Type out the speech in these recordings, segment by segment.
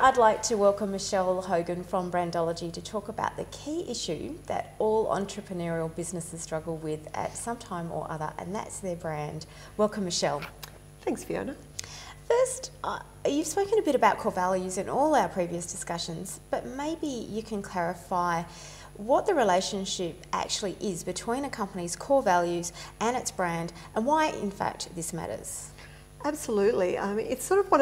I'd like to welcome Michel Hogan from Brandology to talk about the key issue that all entrepreneurial businesses struggle with at some time or other, and that's their brand. Welcome, Michel. Thanks, Fiona. First, you've spoken a bit about core values in all our previous discussions, but maybe you can clarify what the relationship actually is between a company's core values and its brand, and why, in fact, this matters. Absolutely. It's sort of one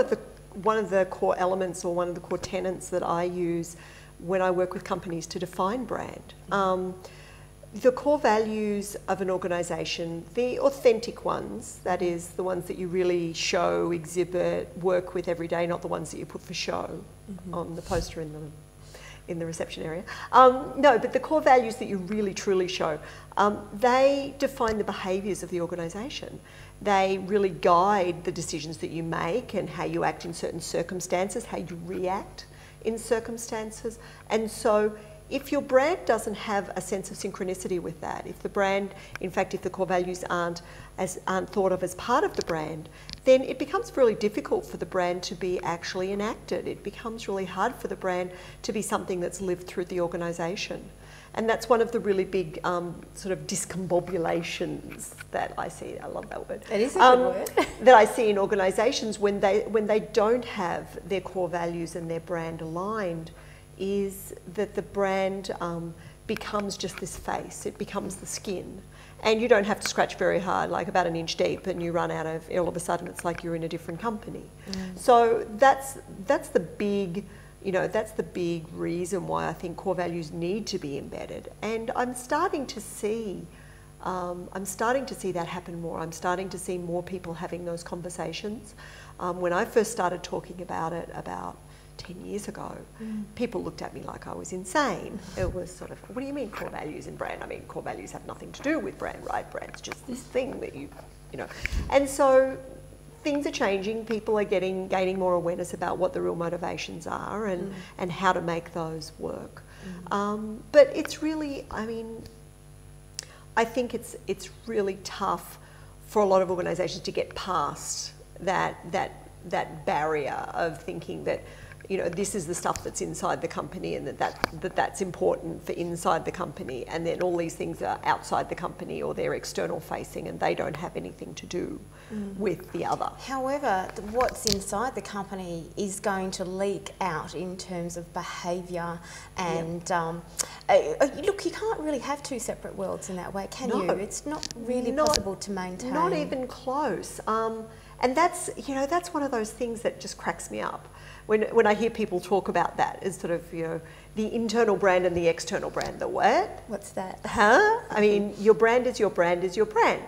of the core elements or one of the core tenets that I use when I work with companies to define brand. The core values of an organisation, the authentic ones, that is the ones that you really show, exhibit, work with every day, not the ones that you put for show on the poster in the reception area. No, but the core values that you really truly show, they define the behaviours of the organisation. They really guide the decisions that you make and how you act in certain circumstances, how you react in circumstances. And so if your brand doesn't have a sense of synchronicity with that, if the brand, in fact, if the core values aren't thought of as part of the brand, then it becomes really difficult for the brand to be actually enacted. It becomes really hard for the brand to be something that's lived through the organisation. And that's one of the really big sort of discombobulations that I see. I love that word. It is a good word. That I see in organisations when they don't have their core values and their brand aligned, is that the brand becomes just this face. It becomes the skin. And you don't have to scratch very hard, like about an inch deep, and you run out of, all of a sudden it's like you're in a different company. So that's the big, that's the big reason why I think core values need to be embedded. And I'm starting to see that happen more. I'm starting to see more people having those conversations. When I first started talking about it about 10 years ago, people looked at me like I was insane. It was sort of, what do you mean core values and brand? I mean, core values have nothing to do with brand, right? Brand's just this thing that you know. And so things are changing. People are gaining more awareness about what the real motivations are and how to make those work. But it's really, I think it's really tough for a lot of organisations to get past that barrier of thinking that, this is the stuff that's inside the company, and that's important for inside the company, and then all these things are outside the company or they're external facing and they don't have anything to do with the other. However, what's inside the company is going to leak out in terms of behaviour and look, you can't really have two separate worlds in that way, can you? It's not really possible to maintain. Not even close. And that's one of those things that just cracks me up when I hear people talk about that, is sort of the internal brand and the external brand. The what? What's that? Huh? I mean, your brand is your brand is your brand.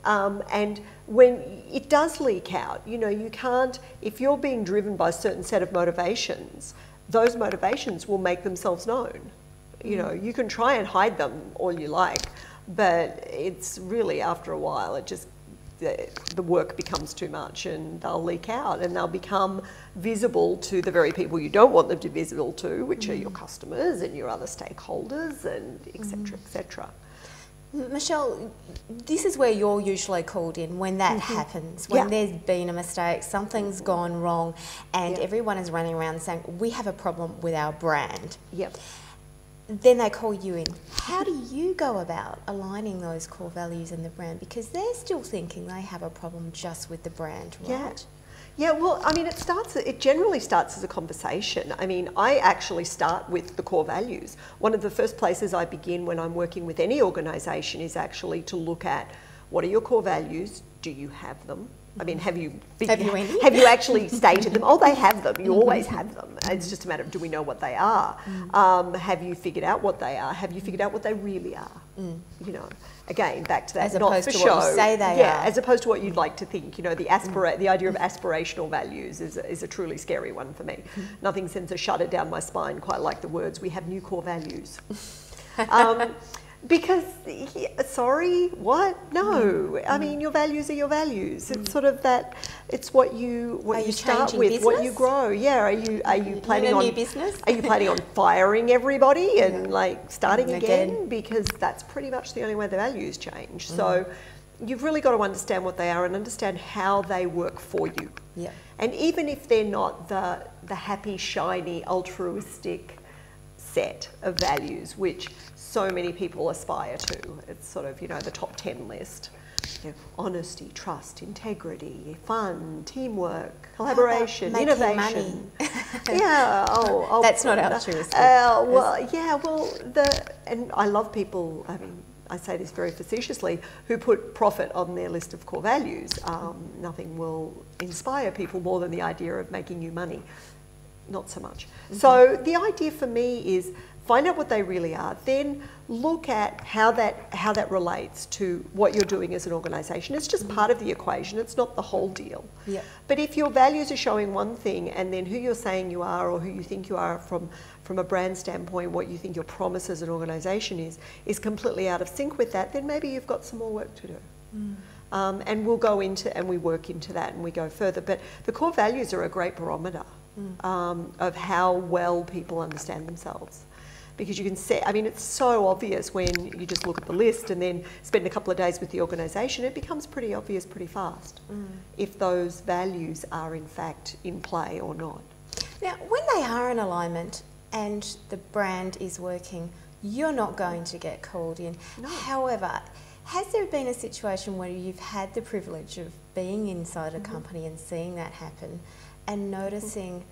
And when it does leak out, you can't, if you're being driven by a certain set of motivations, those motivations will make themselves known. You can try and hide them all you like, but it's really, after a while, it just, the work becomes too much and they'll leak out and they'll become visible to the very people you don't want them to be visible to, which are your customers and your other stakeholders, and etc. etc. Michel, this is where you're usually called in when that happens, when there's been a mistake, something's gone wrong, and everyone is running around saying, we have a problem with our brand. Then they call you in. How do you go about aligning those core values and the brand? Because they're still thinking they have a problem just with the brand, right? Yeah, well, it generally starts as a conversation. I actually start with the core values. One of the first places I begin when I'm working with any organisation is actually to look at, what are your core values? Do you have them? Have you actually stated them? Oh, they have them. You always have them. It's just a matter of, do we know what they are? Have you figured out what they are? Have you figured out what they really are? Again, back to that, as not opposed for to show. What you say they are. As opposed to what you'd like to think. The idea of aspirational values is a truly scary one for me. Nothing sends a shudder down my spine quite like the words, we have new core values. Because, sorry, what? No. Your values are your values. It's sort of that, it's what you start with, business? What you grow. Yeah, are you planning on new business? Are you planning on firing everybody and starting again? Because that's pretty much the only way the values change. So you've really got to understand what they are and understand how they work for you. Yeah. And even if they're not the happy, shiny, altruistic set of values, which so many people aspire to, it's sort of, you know, the top 10 list. You know, honesty, trust, integrity, fun, teamwork, collaboration, innovation. Money? Yeah. Oh, that's not altruistic. Well, yeah. Well, and I love people. I mean, I say this very facetiously, who put profit on their list of core values. Nothing will inspire people more than the idea of making you money. Not so much. So the idea for me is find out what they really are, then look at how that relates to what you're doing as an organisation. It's just part of the equation, it's not the whole deal. Yeah. But if your values are showing one thing and then who you're saying you are or who you think you are from a brand standpoint, what you think your promise as an organisation is completely out of sync with that, then maybe you've got some more work to do. And we'll go into, and we work into that and we go further. But the core values are a great barometer of how well people understand themselves. Because you can see, I mean, it's so obvious when you just look at the list and then spend a couple of days with the organisation, it becomes pretty obvious pretty fast if those values are in fact in play or not. Now, when they are in alignment and the brand is working, you're not going to get called in. No. However, has there been a situation where you've had the privilege of being inside a company and seeing that happen and noticing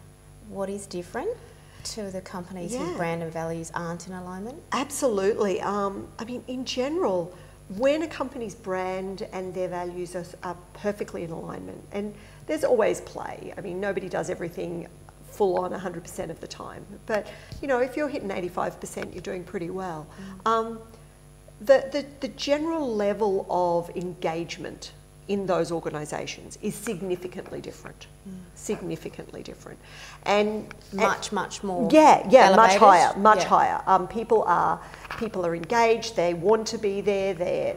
what is different to the companies whose brand and values aren't in alignment? Absolutely. I mean, in general, when a company's brand and their values are perfectly in alignment, and there's always play. I mean, nobody does everything full on 100% of the time. But, you know, if you're hitting 85%, you're doing pretty well. The general level of engagement in those organisations is significantly different. Significantly different. And much more elevated. much higher. People are engaged, they want to be there,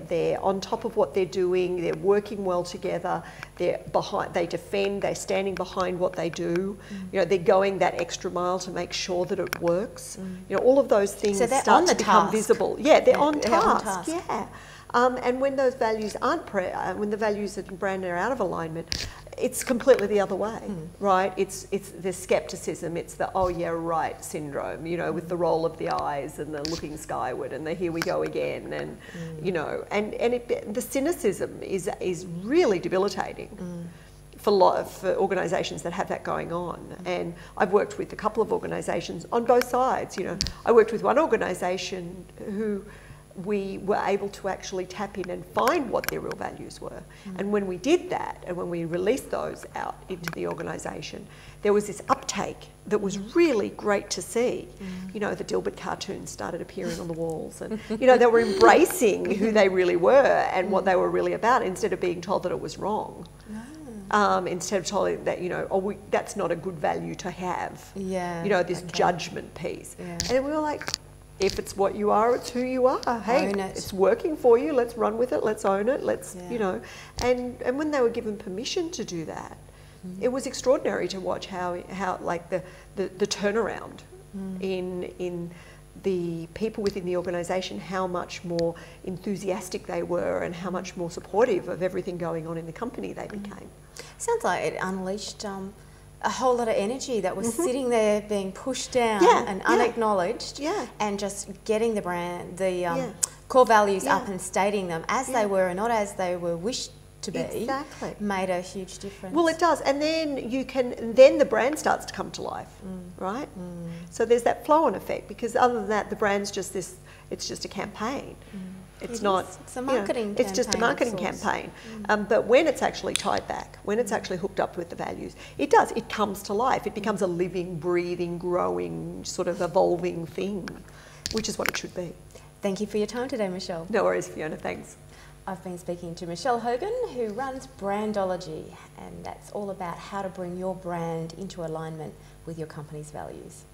they're on top of what they're doing, they're working well together, they defend, they're standing behind what they do, you know, they're going that extra mile to make sure that it works. You know, all of those things start to become visible. Yeah, they're on task. Yeah. And when those values aren't, when the values and brand are out of alignment, it's completely the other way, right? It's the skepticism, it's the oh yeah right syndrome, you know, with the roll of the eyes and the looking skyward and the here we go again, and you know, and the cynicism is really debilitating. For organisations that have that going on. And I've worked with a couple of organisations on both sides. You know, I worked with one organisation who we were able to actually tap in and find what their real values were. And when we did that, and when we released those out into the organisation, there was this uptake that was really great to see. You know, the Dilbert cartoons started appearing on the walls, and you know, they were embracing who they really were and what they were really about, instead of being told that it was wrong. Instead of telling that, you know, oh, that's not a good value to have. Yeah. You know, this judgment piece. Yeah. And we were like, if it's what you are, it's who you are. Hey, it's working for you. Let's run with it. Let's own it. Let's, you know. And when they were given permission to do that, it was extraordinary to watch how like the turnaround in the people within the organisation, how much more enthusiastic they were and how much more supportive of everything going on in the company they became. Sounds like it unleashed a whole lot of energy that was sitting there being pushed down and unacknowledged, and just getting the brand, the core values up and stating them as they were and not as they were wished to be, made a huge difference. Well, it does, and then then the brand starts to come to life, right? So there's that flow-on effect, because other than that, the brand's just this, it's just a campaign. It's not. It's a marketing campaign. It's just a marketing campaign. But when it's actually tied back, when it's actually hooked up with the values, it does. It comes to life. It becomes a living, breathing, growing, sort of evolving thing, which is what it should be. Thank you for your time today, Michelle. No worries, Fiona. Thanks. I've been speaking to Michel Hogan, who runs Brandology, and that's all about how to bring your brand into alignment with your company's values.